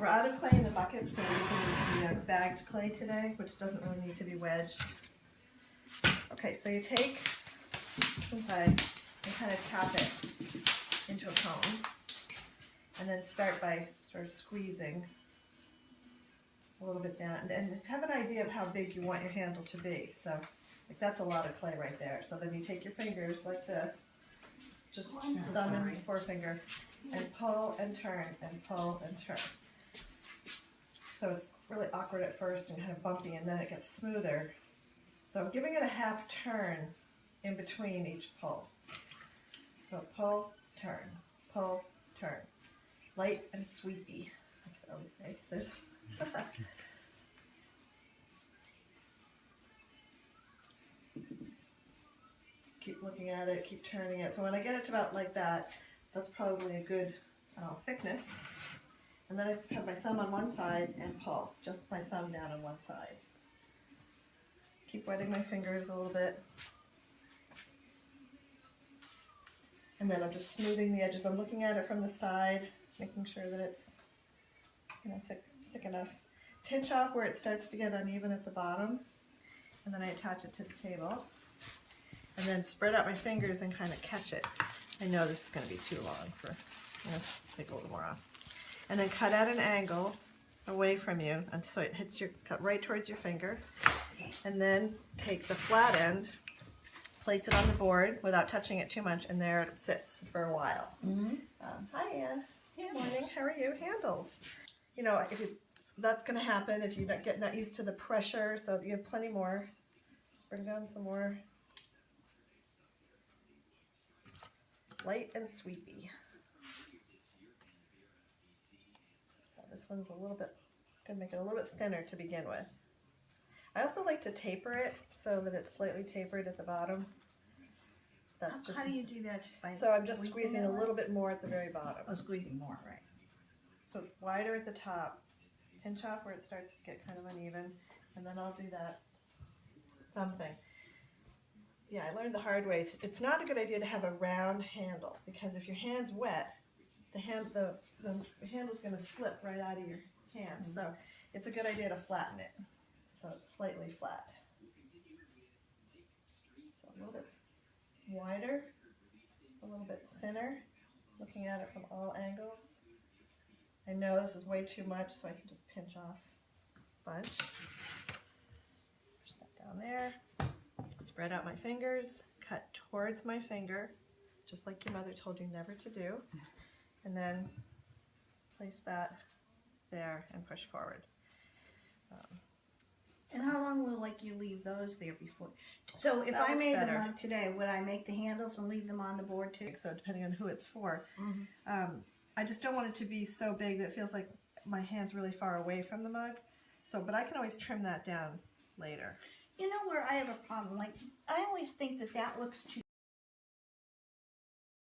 we're out of clay in the bucket, so we're using the bagged clay today, which doesn't really need to be wedged. Okay, so you take some clay and kind of tap it into a cone, and then start by sort of squeezing a little bit down, and have an idea of how big you want your handle to be. So, like, that's a lot of clay right there. So then you take your fingers like this, just thumb and forefinger, and pull and turn and pull and turn. So it's really awkward at first and kind of bumpy, and then it gets smoother. So I'm giving it a half turn in between each pull. So pull, turn, light and sweepy. I always say there's. Keep looking at it, keep turning it. So when I get it to about like that, that's probably a good thickness. And then I just have my thumb on one side and pull, just my thumb down on one side. Keep wetting my fingers a little bit. And then I'm just smoothing the edges. I'm looking at it from the side, making sure that it's thick enough. Pinch off where it starts to get uneven at the bottom, and then I attach it to the table. And then spread out my fingers and kind of catch it. I know this is going to be too long for, let's take a little more off. And then cut at an angle away from you, and so it hits cut right towards your finger. And then take the flat end, place it on the board without touching it too much, and there it sits for a while. Hi, Anne. Good morning. How are you? Handles. You know, that's going to happen if you get not used to the pressure, so you have plenty more. Bring down some more. Light and sweepy. So this one's a little bit, gonna make it a little bit thinner to begin with. I also like to taper it so that it's slightly tapered at the bottom. That's just. How do you do that? Just by so I'm just squeezing a little bit more at the very bottom. Oh, squeezing more, right. So it's wider at the top. Pinch off where it starts to get kind of uneven, and then I'll do that thumb thing. Yeah, I learned the hard way. It's not a good idea to have a round handle, because if your hand's wet, the handle's going to slip right out of your hand. So it's a good idea to flatten it, so it's slightly flat. So a little bit wider, a little bit thinner, looking at it from all angles. I know this is way too much, so I can just pinch off a bunch. Push that down there. Spread out my fingers, cut towards my finger, just like your mother told you never to do, and then place that there and push forward. And how long will you leave those there before? So if I made the mug today, would I make the handles and leave them on the board too? So depending on who it's for. I just don't want it to be so big that it feels like my hand's really far away from the mug. So, but I can always trim that down later. You know where I have a problem? I always think that looks too